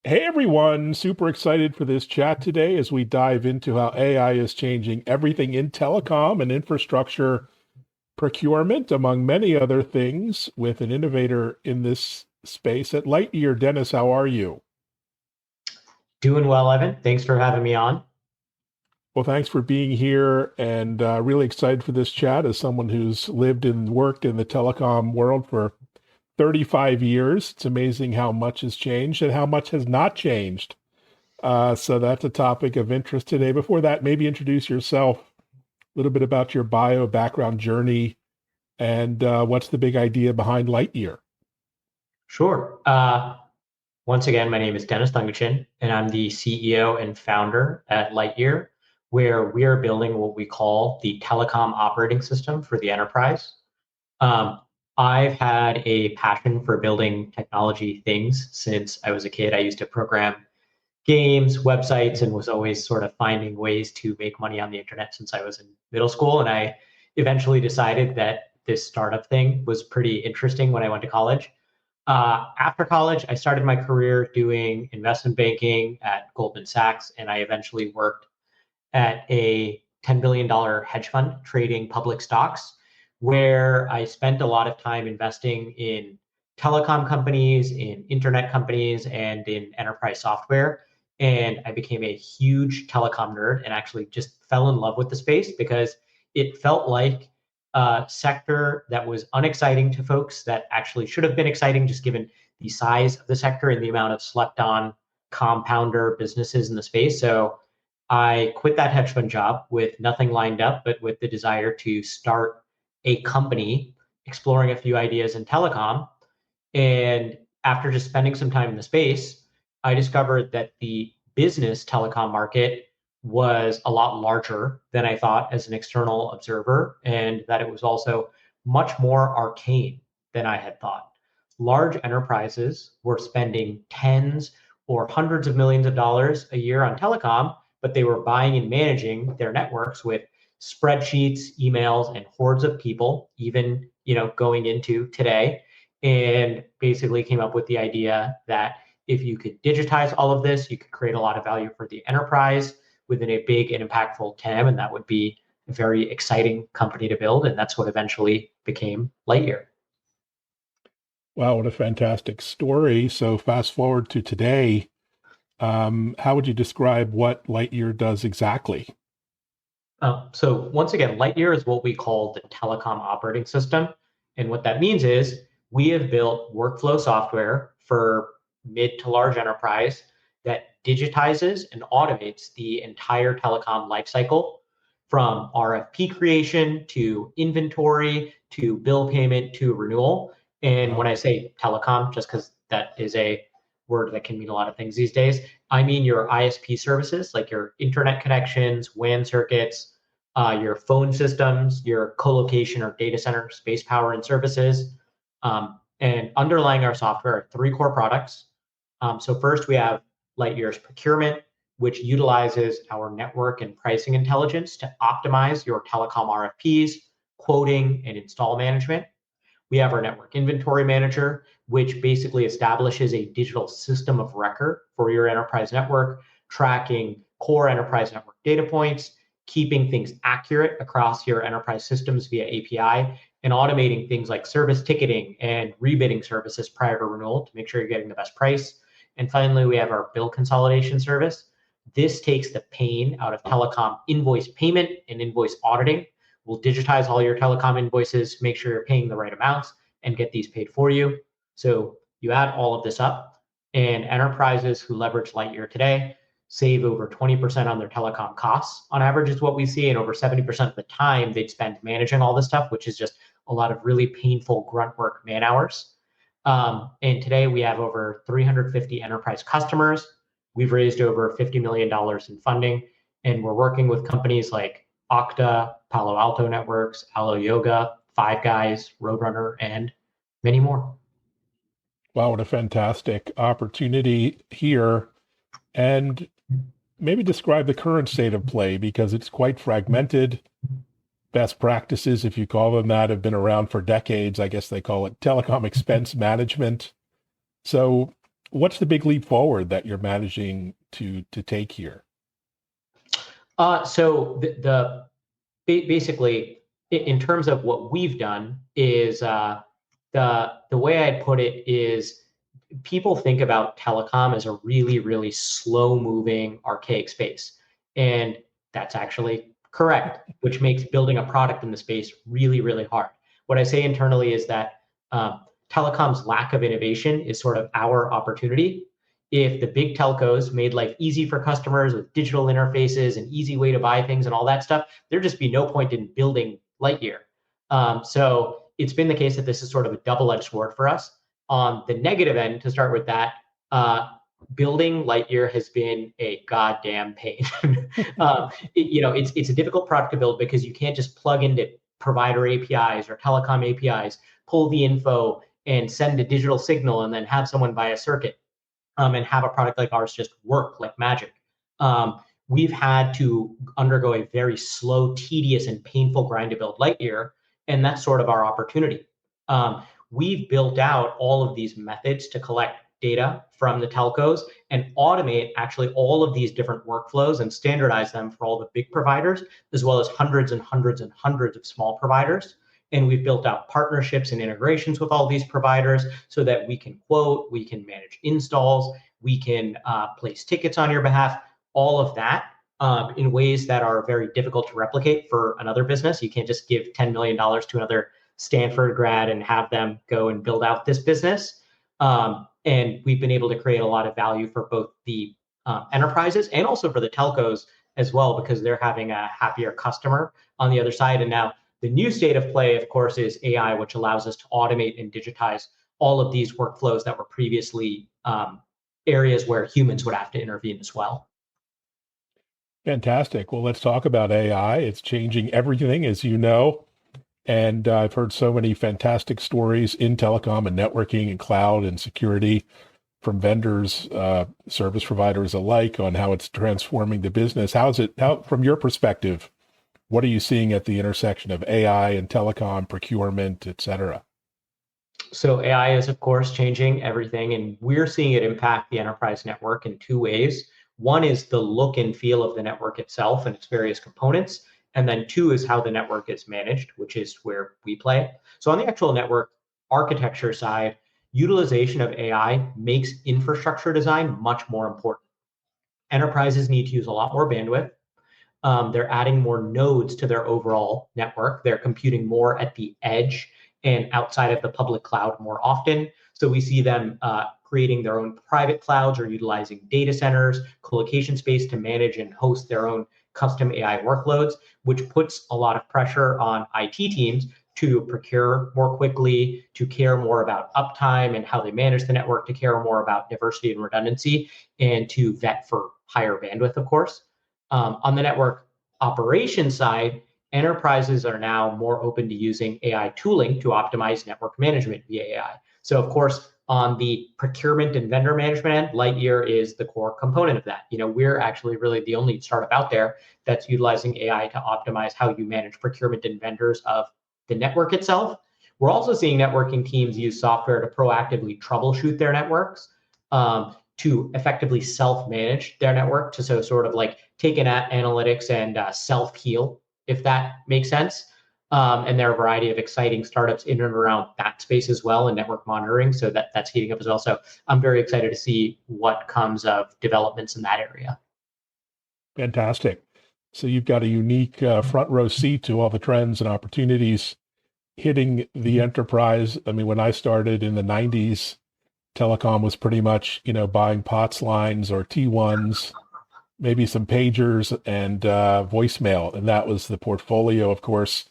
Hey everyone, super excited for this chat today as we dive into how AI is changing everything in telecom and infrastructure procurement, among many other things, with an innovator in this space at Lightyear. Dennis, how are you? Doing well, Evan. Thanks for having me on. Well, thanks for being here and really excited for this chat as someone who's lived and worked in the telecom world for 35 years. It's amazing how much has changed and how much has not changed. So that's a topic of interest today. Before that, maybe introduce yourself, a little bit about your bio, background, journey, and what's the big idea behind Lightyear? Sure. Once again, my name is Dennis Thankachan, and I'm the CEO and founder at Lightyear, where we are building what we call the telecom operating system for the enterprise. Um, I've had a passion for building technology things since I was a kid. I used to program games, websites, and was always sort of finding ways to make money on the internet since I was in middle school. And I eventually decided that this startup thing was pretty interesting when I went to college. After college, I started my career doing investment banking at Goldman Sachs, and I eventually worked at a $10 billion hedge fund trading public stocks, where I spent a lot of time investing in telecom companies, in internet companies, and in enterprise software. And I became a huge telecom nerd and actually just fell in love with the space because it felt like a sector that was unexciting to folks that actually should have been exciting, just given the size of the sector and the amount of slept on compounder businesses in the space. So I quit that hedge fund job with nothing lined up, but with the desire to start a company exploring a few ideas in telecom. And after just spending some time in the space, I discovered that the business telecom market was a lot larger than I thought as an external observer, and that it was also much more arcane than I had thought. Large enterprises were spending tens or hundreds of millions of dollars a year on telecom, but they were buying and managing their networks with spreadsheets, emails, and hordes of people, even going into today, and basically came up with the idea that if you could digitize all of this, you could create a lot of value for the enterprise within a big and impactful TAM, and that would be a very exciting company to build. And that's what eventually became Lightyear. Wow, what a fantastic story. So fast forward to today, how would you describe what Lightyear does exactly? So once again, Lightyear is what we call the telecom operating system. And what that means is we have built workflow software for mid to large enterprise that digitizes and automates the entire telecom lifecycle from RFP creation to inventory to bill payment to renewal. And when Wow. I say telecom, just because that is a word that can mean a lot of things these days, I mean your ISP services, like your internet connections, WAN circuits, your phone systems, your colocation or data center space power and services. And underlying our software are three core products. So first we have Lightyear's procurement, which utilizes our network and pricing intelligence to optimize your telecom RFPs, quoting, and install management. We have our network inventory manager, which basically establishes a digital system of record for your enterprise network, tracking core enterprise network data points, keeping things accurate across your enterprise systems via API, and automating things like service ticketing and rebidding services prior to renewal to make sure you're getting the best price. And finally, we have our bill consolidation service. This takes the pain out of telecom invoice payment and invoice auditing. We'll digitize all your telecom invoices, make sure you're paying the right amounts, and get these paid for you. So you add all of this up, and enterprises who leverage Lightyear today save over 20% on their telecom costs on average, is what we see. And over 70% of the time they'd spend managing all this stuff, which is just a lot of really painful grunt work man hours. And today we have over 350 enterprise customers. We've raised over $50 million in funding, and we're working with companies like Okta, Palo Alto Networks, Allo Yoga, Five Guys, Roadrunner, and many more. Wow, what a fantastic opportunity here. And maybe describe the current state of play because it's quite fragmented. Best practices, if you call them that, have been around for decades. I guess they call it telecom expense management. So What's the big leap forward that you're managing to take here? So basically, in terms of what we've done is the way I'd put it is people think about telecom as a really, really slow moving archaic space. And that's actually correct, which makes building a product in the space really, really hard. What I say internally is that telecom's lack of innovation is sort of our opportunity. If the big telcos made life easy for customers with digital interfaces and easy way to buy things and all that stuff, there'd just be no point in building Lightyear. So it's been the case that this is sort of a double-edged sword for us. On the negative end, to start with that, building Lightyear has been a goddamn pain. It's a difficult product to build because you can't just plug into provider APIs or telecom APIs, pull the info and send a digital signal and then have someone buy a circuit and have a product like ours just work like magic. We've had to undergo a very slow, tedious, and painful grind to build Lightyear, and that's sort of our opportunity. We've built out all of these methods to collect data from the telcos and automate actually all of these different workflows and standardize them for all the big providers, as well as hundreds and hundreds and hundreds of small providers. And we've built out partnerships and integrations with all these providers so that we can quote, we can manage installs, we can place tickets on your behalf, all of that in ways that are very difficult to replicate for another business. You can't just give $10 million to another Stanford grad and have them go and build out this business. And we've been able to create a lot of value for both the enterprises and also for the telcos as well, because they're having a happier customer on the other side. And now the new state of play, of course, is AI, which allows us to automate and digitize all of these workflows that were previously areas where humans would have to intervene as well. Fantastic. Well, let's talk about AI. It's changing everything, as you know. And I've heard so many fantastic stories in telecom and networking and cloud and security from vendors, service providers alike on how it's transforming the business. How, from your perspective, what are you seeing at the intersection of AI and telecom, procurement, et cetera? So AI is, of course, changing everything, and we're seeing it impact the enterprise network in two ways. One is the look and feel of the network itself and its various components. And then two is how the network is managed, which is where we play. So on the actual network architecture side, utilization of AI makes infrastructure design much more important. Enterprises need to use a lot more bandwidth. They're adding more nodes to their overall network. They're computing more at the edge and outside of the public cloud more often. So we see them creating their own private clouds or utilizing data centers, colocation space to manage and host their own custom AI workloads, which puts a lot of pressure on IT teams to procure more quickly, to care more about uptime and how they manage the network, to care more about diversity and redundancy, and to vet for higher bandwidth, of course. On the network operation side, enterprises are now more open to using AI tooling to optimize network management via AI. So, of course, on the procurement and vendor management end, Lightyear is the core component of that. We're actually really the only startup out there that's utilizing AI to optimize how you manage procurement and vendors of the network itself. We're also seeing networking teams use software to proactively troubleshoot their networks, to effectively self-manage their network, to sort of like take an analytics and self-heal, if that makes sense. And there are a variety of exciting startups in and around that space as well, and network monitoring. So that's heating up as well. So I'm very excited to see what comes of developments in that area. Fantastic. So you've got a unique front row seat to all the trends and opportunities hitting the enterprise. I mean, when I started in the 90s, telecom was pretty much, buying POTS lines or T1s, maybe some pagers and voicemail. And that was the portfolio, of course.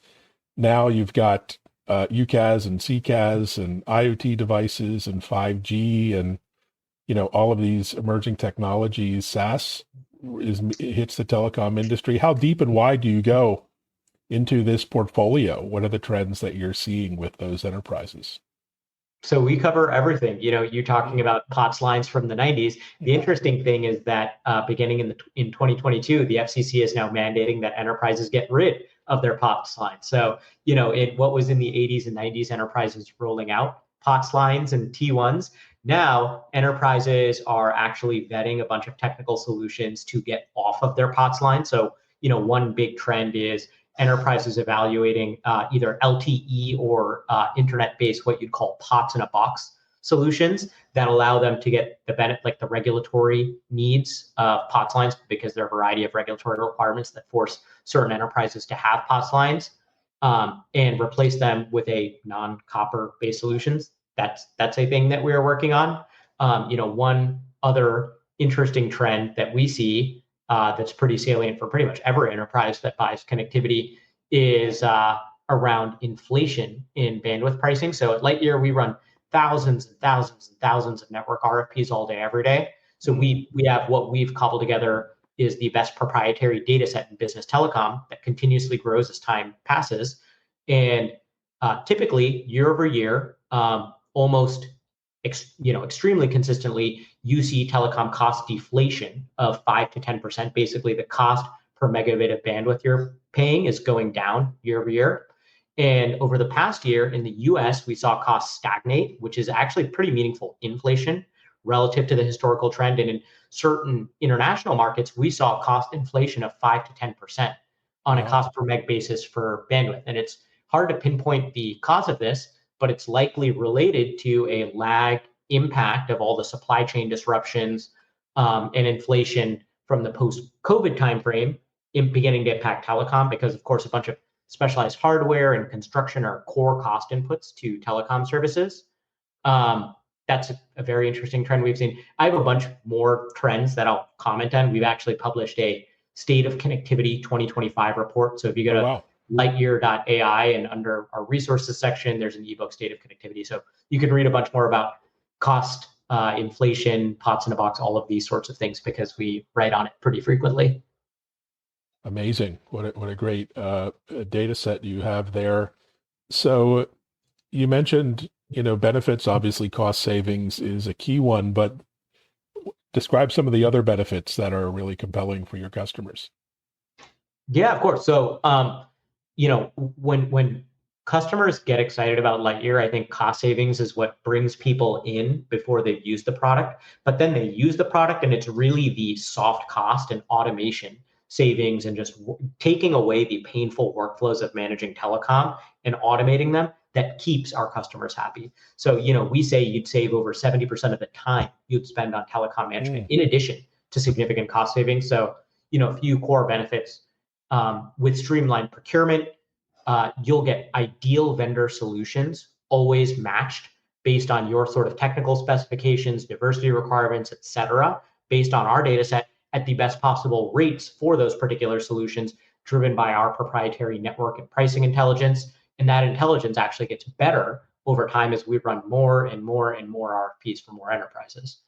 Now you've got UCaaS and CCaaS and IoT devices and 5G and, all of these emerging technologies. SaaS hits the telecom industry. How deep and wide do you go into this portfolio? What are the trends that you're seeing with those enterprises? So we cover everything. You're talking about POTS lines from the 90s. The interesting thing is that beginning in 2022, the FCC is now mandating that enterprises get rid of their POTS lines. So, what was in the 80s and 90s, enterprises rolling out POTS lines and T1s. Now, enterprises are actually vetting a bunch of technical solutions to get off of their POTS line. So, one big trend is enterprises evaluating either LTE or internet-based, what you'd call POTS in a box solutions that allow them to get the benefit, like the regulatory needs of POTS lines, because there are a variety of regulatory requirements that force certain enterprises to have POTS lines, and replace them with a non-copper based solutions. That's a thing that we are working on. One other interesting trend that we see that's pretty salient for pretty much every enterprise that buys connectivity is around inflation in bandwidth pricing. So at Lightyear, we run thousands and thousands and thousands of network RFPs all day, every day. So we have what we've cobbled together is the best proprietary data set in business telecom that continuously grows as time passes. And typically, year over year, almost extremely consistently, you see telecom cost deflation of 5 to 10%. Basically, the cost per megabit of bandwidth you're paying is going down year over year. And over the past year in the US, we saw costs stagnate, which is actually pretty meaningful inflation relative to the historical trend. And in certain international markets, we saw cost inflation of 5 to 10% on a cost per meg basis for bandwidth. And it's hard to pinpoint the cause of this, but it's likely related to a lag impact of all the supply chain disruptions and inflation from the post-COVID timeframe beginning to impact telecom, because of course a bunch of specialized hardware and construction are core cost inputs to telecom services. That's a very interesting trend we've seen. I have a bunch more trends that I'll comment on. We've actually published a State of Connectivity 2025 report. So if you go to lightyear.ai and under our resources section, there's an ebook, State of Connectivity. So you can read a bunch more about cost, inflation, POTS in a box, all of these sorts of things, because we write on it pretty frequently. Amazing. What a great data set you have there. So you mentioned, benefits, obviously cost savings is a key one, but describe some of the other benefits that are really compelling for your customers. Yeah, of course. So, when customers get excited about Lightyear, I think cost savings is what brings people in before they've used the product. But then they use the product, and it's really the soft cost and automation savings and just taking away the painful workflows of managing telecom and automating them that keeps our customers happy. So, we say you'd save over 70% of the time you'd spend on telecom management, in addition to significant cost savings. So, a few core benefits. With streamlined procurement, you'll get ideal vendor solutions, always matched based on your sort of technical specifications, diversity requirements, et cetera, based on our data set at the best possible rates for those particular solutions, driven by our proprietary network and pricing intelligence. And that intelligence actually gets better over time as we run more and more and more RFPs for more enterprises.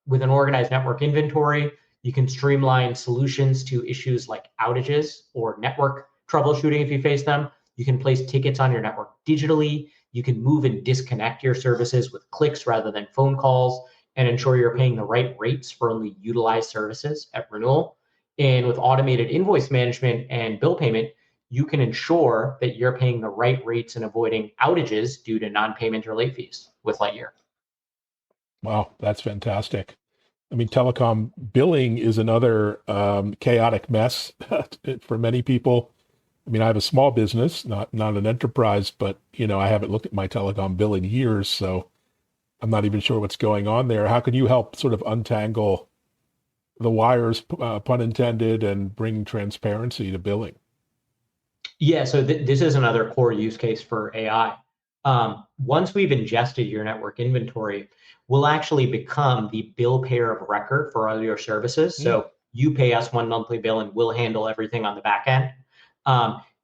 With an organized network inventory, you can streamline solutions to issues like outages or network troubleshooting if you face them. You can place tickets on your network digitally. You can move and disconnect your services with clicks rather than phone calls, and ensure you're paying the right rates for only utilized services at renewal. And with automated invoice management and bill payment, you can ensure that you're paying the right rates and avoiding outages due to non-payment or late fees with Lightyear. Wow, that's fantastic. I mean, telecom billing is another chaotic mess for many people. I mean, I have a small business, not an enterprise, but I haven't looked at my telecom bill in years, so I'm not even sure what's going on there. How can you help sort of untangle the wires, pun intended, and bring transparency to billing? Yeah, so this is another core use case for AI. Once we've ingested your network inventory, we'll actually become the bill payer of record for all your services. So you pay us one monthly bill, and we'll handle everything on the back end.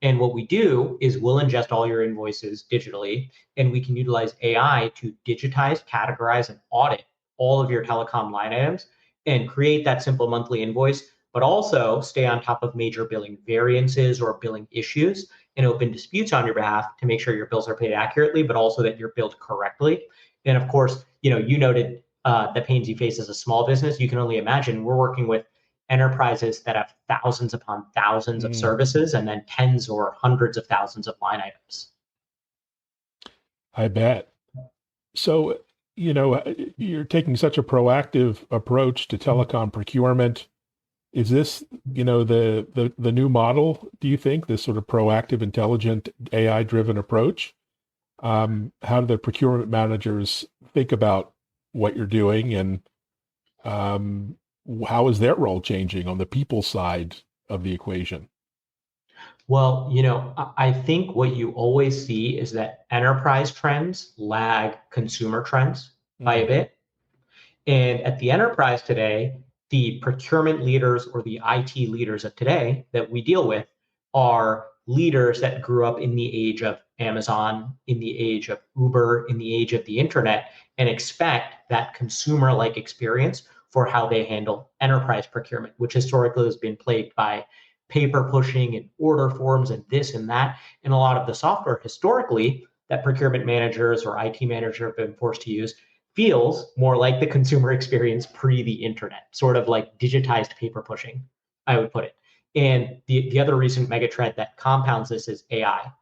And what we do is we'll ingest all your invoices digitally, and we can utilize AI to digitize, categorize, and audit all of your telecom line items and create that simple monthly invoice, but also stay on top of major billing variances or billing issues and open disputes on your behalf to make sure your bills are paid accurately, but also that you're billed correctly. And of course, you noted the pains you face as a small business. You can only imagine we're working with enterprises that have thousands upon thousands of services and then tens or hundreds of thousands of line items. I bet. So you're taking such a proactive approach to telecom procurement. Is this, the new model, do you think, this sort of proactive, intelligent, AI-driven approach? How do the procurement managers think about what you're doing, and um, how is their role changing on the people side of the equation? Well, I think what you always see is that enterprise trends lag consumer trends by a Mm, bit. And at the enterprise today, the procurement leaders or the IT leaders of today that we deal with are leaders that grew up in the age of Amazon, in the age of Uber, in the age of the internet, and expect that consumer like experience for how they handle enterprise procurement, which historically has been plagued by paper pushing and order forms and this and that. And a lot of the software historically that procurement managers or IT managers have been forced to use feels more like the consumer experience pre the internet, sort of like digitized paper pushing, I would put it. And the other recent megatrend that compounds this is AI.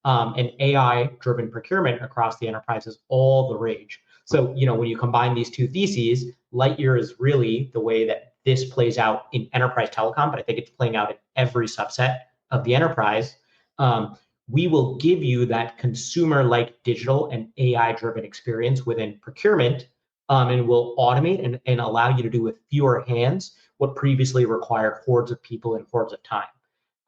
And AI driven procurement across the enterprise is all the rage. So, when you combine these two theses, Lightyear is really the way that this plays out in enterprise telecom, but I think it's playing out in every subset of the enterprise. Um, we will give you that consumer like digital and AI driven experience within procurement, and will automate and allow you to do with fewer hands what previously required hordes of people and hordes of time.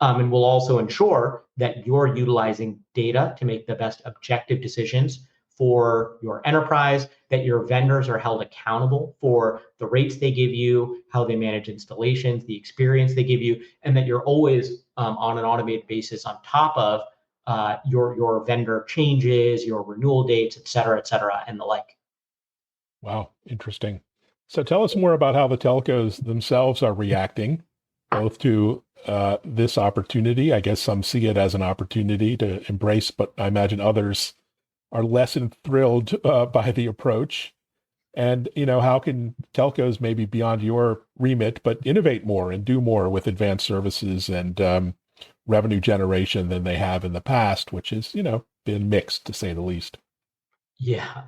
And we'll also ensure that you're utilizing data to make the best objective decisions for your enterprise, that your vendors are held accountable for the rates they give you, how they manage installations, the experience they give you, and that you're always on an automated basis on top of your vendor changes, your renewal dates, et cetera, and the like. wow, interesting. So tell us more about how the telcos themselves are reacting, both to this opportunity. I guess some see it as an opportunity to embrace, but I imagine others are less thrilled by the approach. And, how can telcos, maybe beyond your remit, but innovate more and do more with advanced services and revenue generation than they have in the past, which has, been mixed, to say the least. Yeah.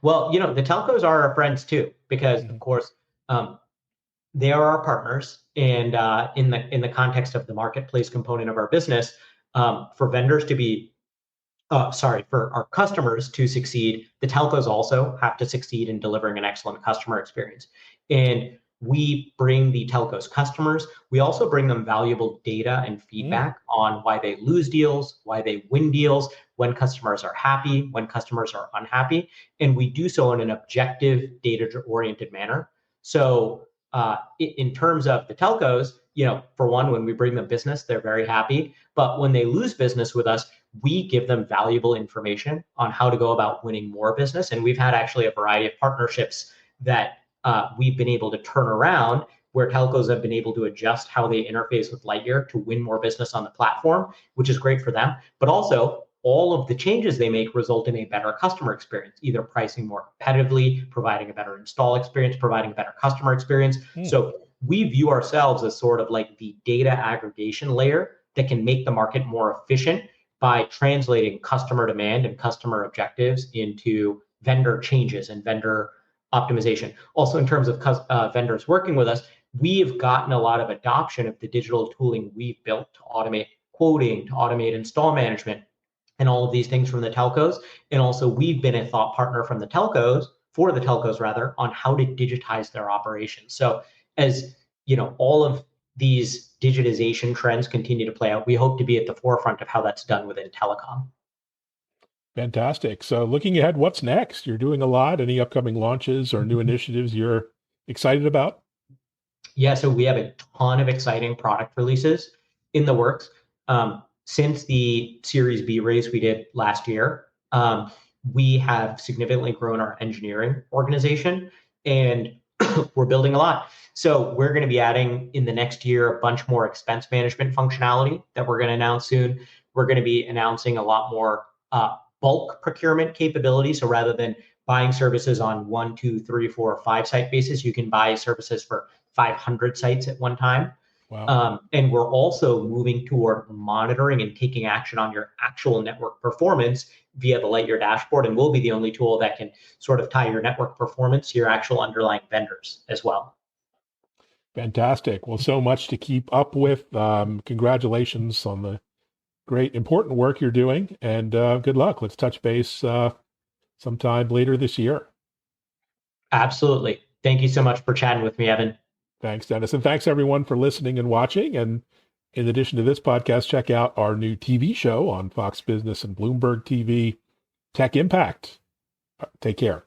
Well, the telcos are our friends too, because of Mhm. course um, they are our partners, and in the context of the marketplace component of our business, for vendors to be for our customers to succeed, the telcos also have to succeed in delivering an excellent customer experience. And we bring the telcos customers. We also bring them valuable data and Mm, feedback on why they lose deals, why they win deals, when customers are happy, when customers are unhappy. And we do so in an objective, data oriented manner. So, in terms of the telcos, for one, when we bring them business, they're very happy. But when they lose business with us, we give them valuable information on how to go about winning more business. And we've had actually a variety of partnerships that we've been able to turn around, where telcos have been able to adjust how they interface with Lightyear to win more business on the platform, which is great for them. But also, all of the changes they make result in a better customer experience, either pricing more competitively, providing a better install experience, providing a better customer experience. mm. So we view ourselves as sort of like the data aggregation layer that can make the market more efficient by translating customer demand and customer objectives into vendor changes and vendor optimization. Also, in terms of vendors working with us, we have gotten a lot of adoption of the digital tooling we've built to automate quoting, to automate install management, and all of these things from the telcos. And also, we've been a thought partner from the telcos, for the telcos rather, on how to digitize their operations. So, as all of these digitization trends continue to play out, we hope to be at the forefront of how that's done within telecom. Fantastic. So looking ahead, what's next? You're doing a lot. Any upcoming launches or new initiatives you're excited about? Yeah, so we have a ton of exciting product releases in the works. Since the Series B raise we did last year, we have significantly grown our engineering organization, and we're building a lot. So we're going to be adding in the next year a bunch more expense management functionality that we're going to announce soon. We're going to be announcing a lot more bulk procurement capability. So rather than buying services on 1, 2, 3, 4, 5 site basis, you can buy services for 500 sites at one time. Wow. And we're also moving toward monitoring and taking action on your actual network performance via the Lightyear dashboard, and we'll be the only tool that can sort of tie your network performance to your actual underlying vendors as well. Fantastic. Well, so much to keep up with. Congratulations on the great, important work you're doing, and good luck. Let's touch base sometime later this year. Absolutely. Thank you so much for chatting with me, Evan. Thanks, Dennis. And thanks, everyone, for listening and watching. And in addition to this podcast, check out our new TV show on Fox Business and Bloomberg TV, Tech Impact. Take care.